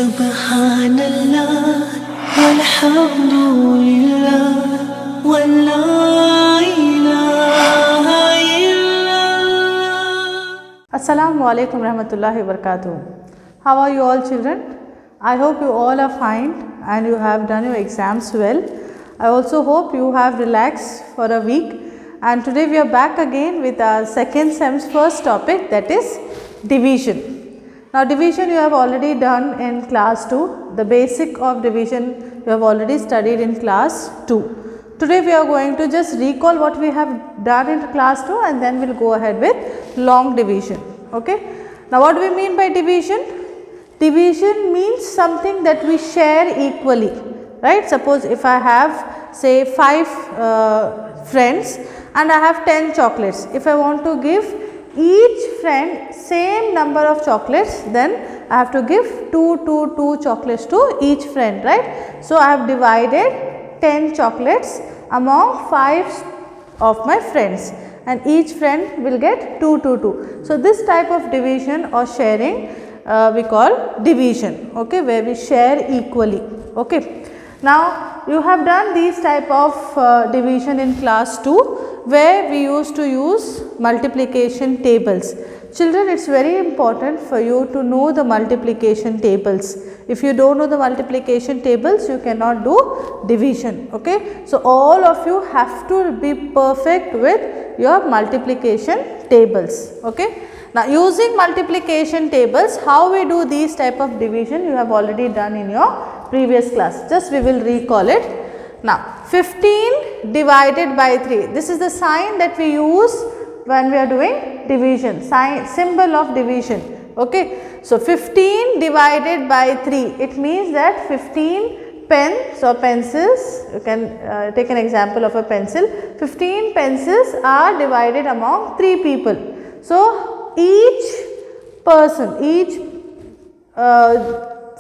Subhanallah, walhamdulillah, wa la ilaha illallah. Assalamu alaikum rahmatullahi wa barakatuh. How are you all children? I hope you all are fine and you have done your exams well. I also hope you have relaxed for a week, and today we are back again with our second sem's first topic, that is division. Now division you have already done in class 2, the basic of division you have already studied in class 2. Today we are going to just recall what we have done in class 2 and then we will go ahead with long division. Okay. Now what do we mean by division? Division means something that we share equally, right? Suppose if I have say 5 friends and I have 10 chocolates. If I want to give each friend same number of chocolates, then I have to give 2 chocolates to each friend, right? So I have divided 10 chocolates among 5 of my friends and each friend will get 2. So this type of division or sharing we call division, okay, where we share equally, okay. Now you have done these type of division in class 2 where we used to use multiplication tables. Children, it is very important for you to know the multiplication tables. If you do not know the multiplication tables, you cannot do division, okay. So all of you have to be perfect with your multiplication tables, okay. Now using multiplication tables, how we do these type of division you have already done in your previous class, just we will recall it. Now 15 divided by 3, this is the sign that we use when we are doing division, sign, symbol of division, okay. So 15 divided by 3, it means that 15 pens or pencils, you can take an example of a pencil, 15 pencils are divided among 3 people. So each person, each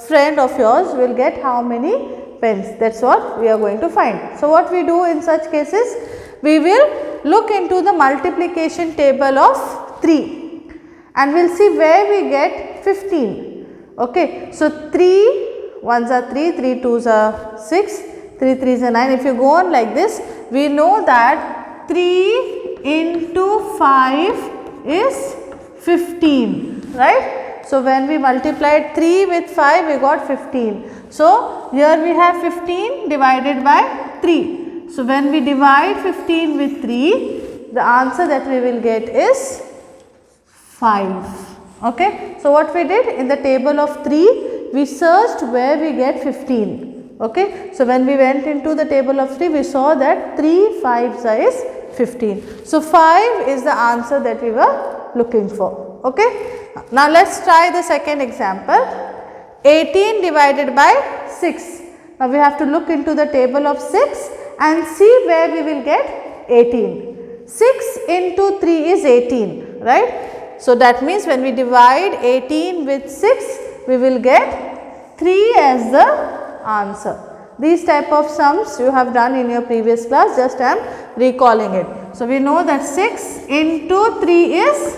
friend of yours will get how many pens, that is what we are going to find. So what we do in such cases, we will look into the multiplication table of 3 and we will see where we get 15, okay. So 3 1s are 3, 3 2s are 6, 3 3s are 9. If you go on like this, we know that 3 into 5 is 15, right. So when we multiplied 3 with 5, we got 15. So here we have 15 divided by 3. So when we divide 15 with 3, the answer that we will get is 5, okay. So what we did in the table of 3, we searched where we get 15, okay. So when we went into the table of 3, we saw that 3 5s is 15. So 5 is the answer that we were looking for, okay. Now let us try the second example, 18 divided by 6. Now we have to look into the table of 6 and see where we will get 18. 6 into 3 is 18, right. So that means when we divide 18 with 6, we will get 3 as the answer. These type of sums you have done in your previous class, just I am recalling it. So we know that 6 into 3 is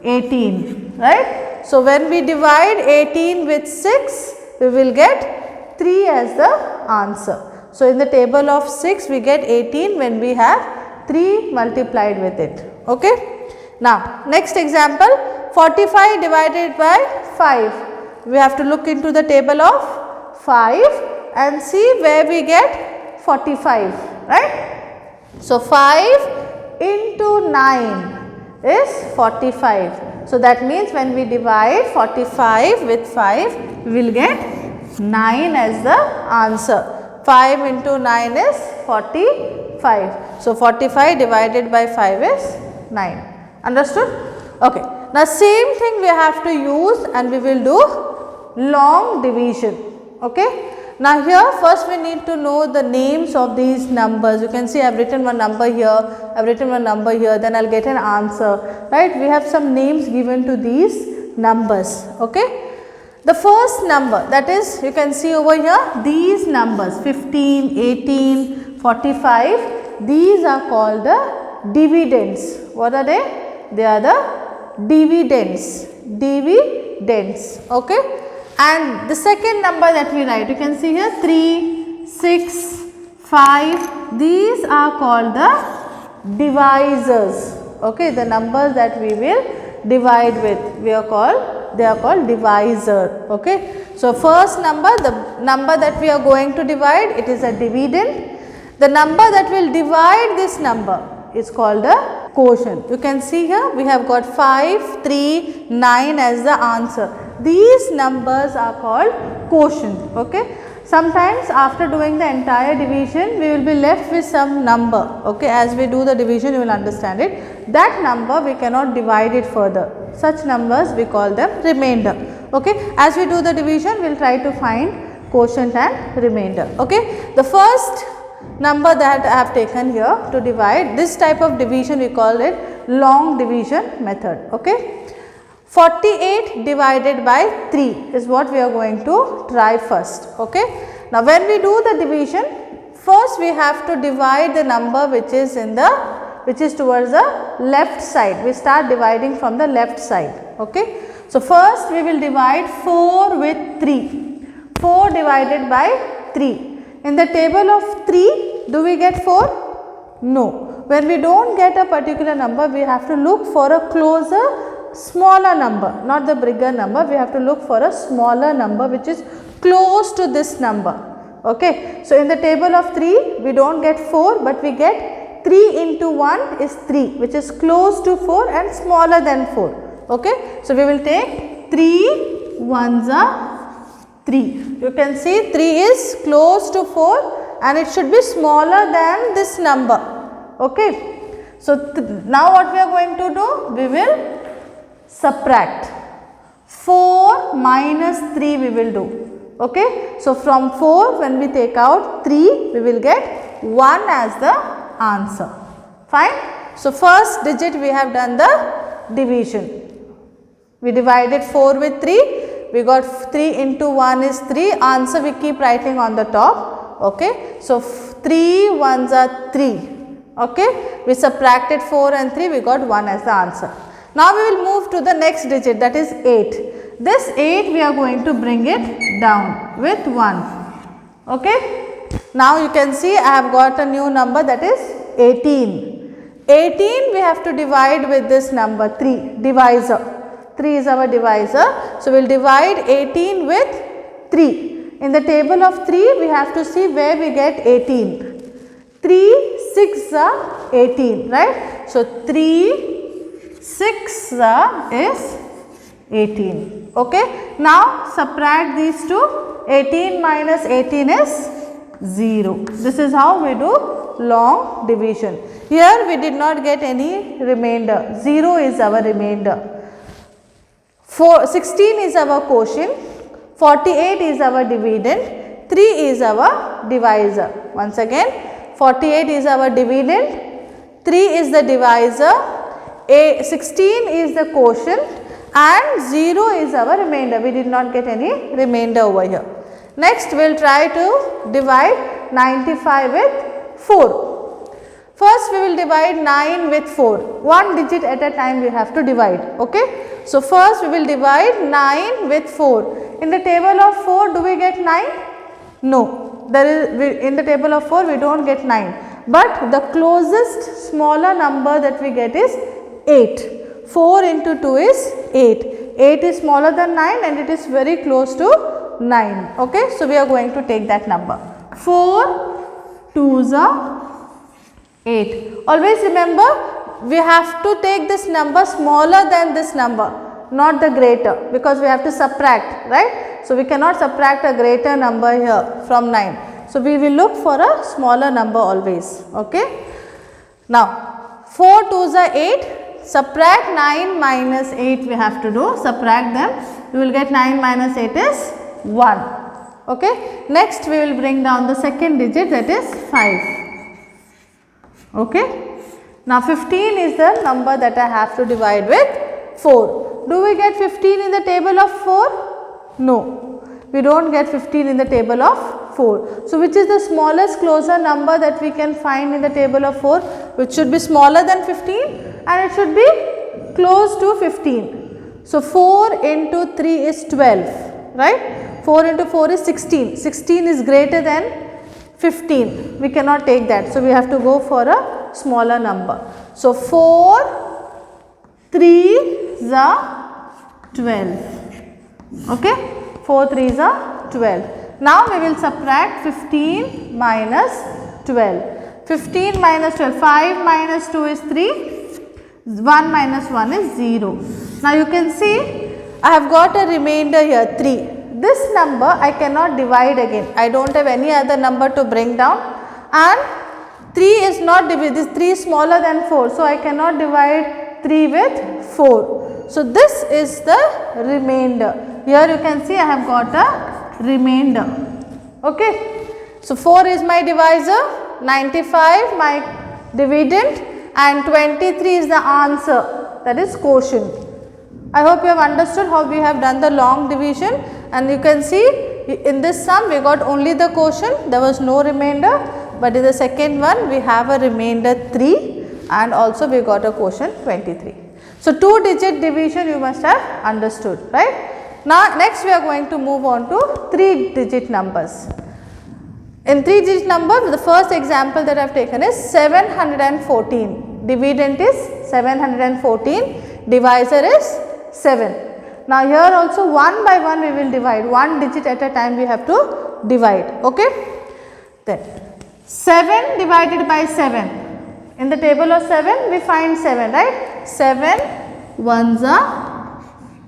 18, right. So when we divide 18 with 6, we will get 3 as the answer. So in the table of 6, we get 18 when we have 3 multiplied with it, okay. Now next example, 45 divided by 5. We have to look into the table of 5 and see where we get 45, right. So 5 into 9 is 45. So that means when we divide 45 with 5, we will get 9 as the answer. 5 into 9 is 45. So 45 divided by 5 is 9. Understood? Okay. Now same thing we have to use and we will do long division, okay. Now here first we need to know the names of these numbers. You can see I have written one number here, I have written one number here, then I will get an answer, right. We have some names given to these numbers, okay. The first number, that is, you can see over here, these numbers 15, 18, 45, these are called the dividends. What are they? They are the dividends, okay. And the second number that we write, you can see here 3, 6, 5, these are called the divisors. Okay, the numbers that we will divide with, they are called divisor. Okay, so first number, the number that we are going to divide, it is a dividend. The number that will divide this number is called a quotient. You can see here we have got 5, 3, 9 as the answer. These numbers are called quotient. Okay. Sometimes after doing the entire division, we will be left with some number. Okay. As we do the division, you will understand it. That number we cannot divide it further. Such numbers we call them remainder. Okay. As we do the division, we will try to find quotient and remainder. Okay. The first number that I have taken here to divide, this type of division we call it long division method. Okay. 48 divided by 3 is what we are going to try first. Okay. Now, when we do the division, first we have to divide the number which is towards the left side. We start dividing from the left side. Okay. So, first we will divide 4 with 3. 4 divided by 3. In the table of 3, do we get 4? No. When we do not get a particular number, we have to look for a closer, smaller number, not the bigger number. We have to look for a smaller number which is close to this number. Okay. So, in the table of 3, we do not get 4, but we get 3 into 1 is 3, which is close to 4 and smaller than 4. Okay. So, we will take 3 ones are 3. You can see 3 is close to 4 and it should be smaller than this number. Okay. So, now what we are going to do? We will subtract. 4 minus 3 we will do. Okay. So, from 4 when we take out 3, we will get 1 as the answer. Fine. So, first digit we have done the division. We divided 4 with 3. We got 3 into 1 is 3, answer we keep writing on the top. Okay. So, 3 ones are 3. Okay. We subtracted 4 and 3, we got 1 as the answer. Now, we will move to the next digit, that is 8. This 8 we are going to bring it down with 1. Okay. Now, you can see I have got a new number, that is 18. 18 we have to divide with this number 3, divisor. 3 is our divisor. So, we will divide 18 with 3. In the table of 3, we have to see where we get 18. 3 6 are 18, right. So, 3 6 is 18. Okay. Now, subtract these two. 18 minus 18 is 0. This is how we do long division. Here we did not get any remainder. 0 is our remainder. 16 is our quotient, 48 is our dividend, 3 is our divisor. Once again, 48 is our dividend, 3 is the divisor, 16 is the quotient and 0 is our remainder. We did not get any remainder over here. Next, we will try to divide 95 with 4. First, we will divide 9 with 4. One digit at a time we have to divide. Okay. So, first we will divide 9 with 4. In the table of 4, do we get 9? No. In the table of 4, we do not get 9. But the closest smaller number that we get is 8. 4 into 2 is 8. 8 is smaller than 9 and it is very close to 9. Okay. So, we are going to take that number. 4 2s are 8. Always remember, we have to take this number smaller than this number, not the greater, because we have to subtract, right. So, we cannot subtract a greater number here from 9. So, we will look for a smaller number always. Okay. Now, 4 2s are 8, subtract 9 minus 8 we have to do, subtract them, you will get 9 minus 8 is 1. Okay. Next, we will bring down the second digit, that is 5. Okay. Now, 15 is the number that I have to divide with 4. Do we get 15 in the table of 4? No, we do not get 15 in the table of 4. So, which is the smallest closer number that we can find in the table of 4, which should be smaller than 15 and it should be close to 15. So, 4 into 3 is 12. right? 4 into 4 is 16. 16 is greater than 15. We cannot take that. So, we have to go for a smaller number. So, 4 3s are 12. Okay? 4 3s are 12. Now, we will subtract 15 minus 12. 15 minus 12, 5 minus 2 is 3, 1 minus 1 is 0. Now, you can see I have got a remainder here 3. This number I cannot divide again. I do not have any other number to bring down, and 3 is not divided. This 3 is smaller than 4. So, I cannot divide 3 with 4. So, this is the remainder. Here you can see I have got a remainder. Okay. So, 4 is my divisor, 95 my dividend, and 23 is the answer, that is quotient. I hope you have understood how we have done the long division, and you can see in this sum we got only the quotient, there was no remainder, but in the second one we have a remainder 3 and also we got a quotient 23. So, 2 digit division you must have understood, right? Now, next we are going to move on to 3 digit numbers. In 3 digit number, the first example that I have taken is 714. Dividend is 714, divisor is 7. Now, here also one by one we will divide, 1 digit at a time we have to divide. Okay? Then 7 divided by 7. In the table of 7 we find 7, right? 7 ones are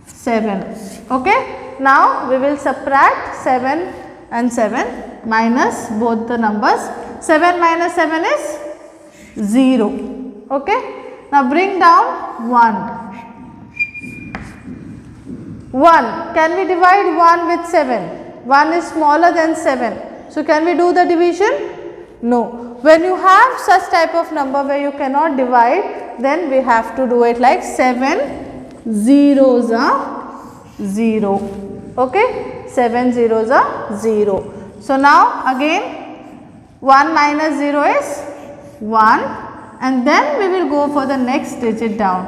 7. Okay? Now, we will subtract 7 and 7. Minus both the numbers. 7 minus 7 is 0. Okay. Now, bring down 1. 1. Can we divide 1 with 7? 1 is smaller than 7. So, can we do the division? No. When you have such type of number where you cannot divide, then we have to do it like 7 zeros are 0. Okay. 7 zeros are 0. So, now again 1 minus 0 is 1, and then we will go for the next digit down,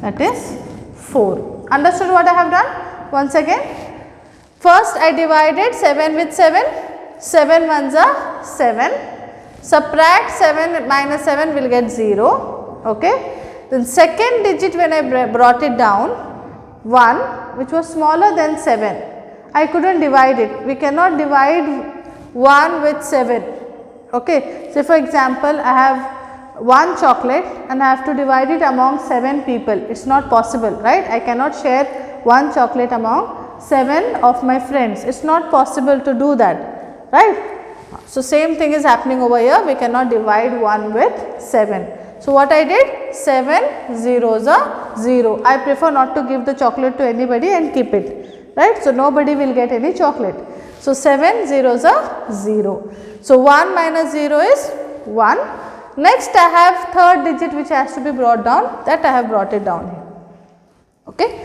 that is 4. Understood what I have done? Once again, first I divided 7 with 7, 7 ones are 7, subtract 7 minus 7 will get 0. Okay. Then second digit when I brought it down, 1 which was smaller than 7. I could not divide it. We cannot divide 1 with 7. Okay. So, for example, I have 1 chocolate and I have to divide it among 7 people. It is not possible, right? I cannot share 1 chocolate among 7 of my friends. It is not possible to do that, right? So, same thing is happening over here. We cannot divide 1 with 7. So, what I did? 7 zeros are 0. I prefer not to give the chocolate to anybody and keep it. Right. So, nobody will get any chocolate. So, 7 zeros are 0. So, 1 minus 0 is 1. Next, I have third digit which has to be brought down, that I have brought it down here. Okay.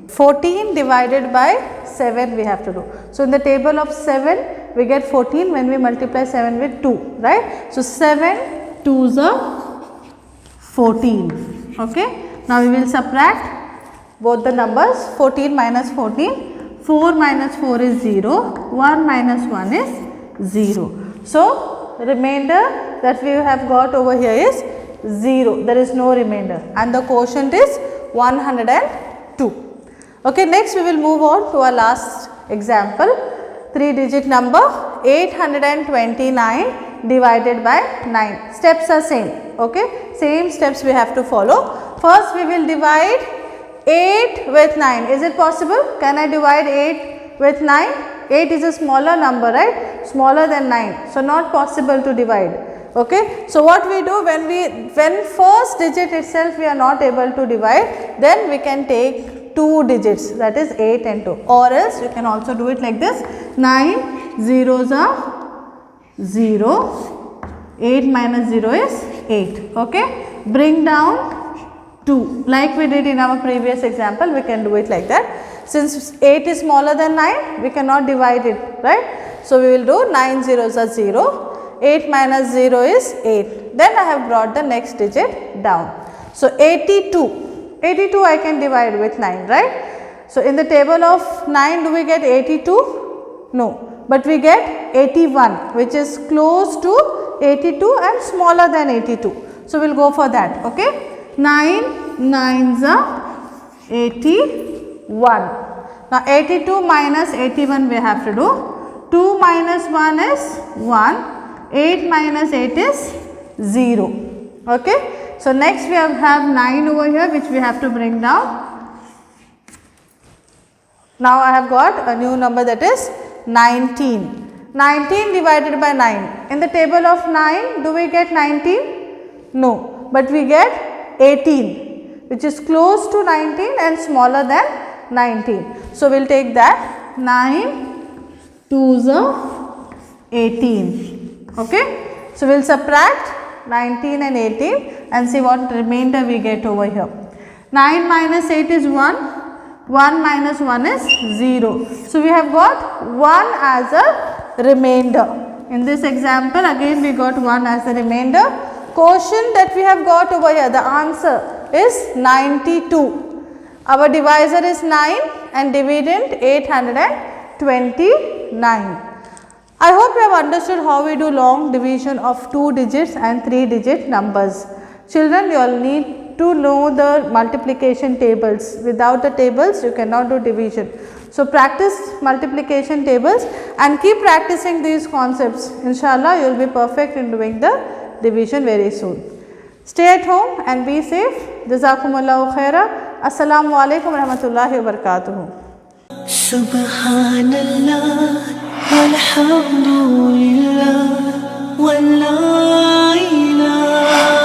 14 divided by 7 we have to do. So, in the table of 7 we get 14 when we multiply 7 with 2, right. So, 7 2s are 14. Okay. Now, we will subtract both the numbers, 14 minus 14, 4 minus 4 is 0, 1 minus 1 is 0. So, remainder that we have got over here is 0, there is no remainder, and the quotient is 102. Okay, next we will move on to our last example, 3 digit number 829 divided by 9. Steps are same, okay, same steps we have to follow. First we will divide 8 with 9. Is it possible? Can I divide 8 with 9? 8 is a smaller number, right? Smaller than 9. So, not possible to divide. Okay. So, what we do when first digit itself we are not able to divide, then we can take 2 digits, that is 8 and 2, or else you can also do it like this, 9 zeros are 0, 8 minus 0 is 8. Okay. Bring down 2, like we did in our previous example, we can do it like that. Since 8 is smaller than 9, we cannot divide it, right. So, we will do 9 zeros are 0, 8 minus 0 is 8. Then I have brought the next digit down. So, 82 I can divide with 9, right. So in the table of 9, do we get 82? No, but we get 81, which is close to 82 and smaller than 82. So we'll go for that. Okay, 9 9s are 81. Now 82 minus 81 we have to do. 2 minus 1 is 1. 8 minus 8 is 0. Okay. So next we have 9 over here, which we have to bring down. Now I have got a new number, that is 19. 19 divided by 9. In the table of 9, do we get 19? No, but we get 18, which is close to 19 and smaller than 19. So we'll take that. 9 2s are 18. Okay. So we'll subtract 19 and 18 and see what remainder we get over here. 9 minus 8 is 1. 1 minus 1 is 0. So we have got 1 as a remainder. In this example, again we got 1 as a remainder. Quotient that we have got over here, the answer is 92. Our divisor is 9 and dividend 829. I hope you have understood how we do long division of 2 digits and 3 digit numbers. Children, you all need to know the multiplication tables. Without the tables, you cannot do division. So practice multiplication tables and keep practicing these concepts. Inshallah, you will be perfect in doing the division very soon. Stay at home and be safe. Jazakumullahu khaira. Assalamu alaikum warahmatullahi wabarakatuh. Subhanallah walhamdulillah wa la ilaha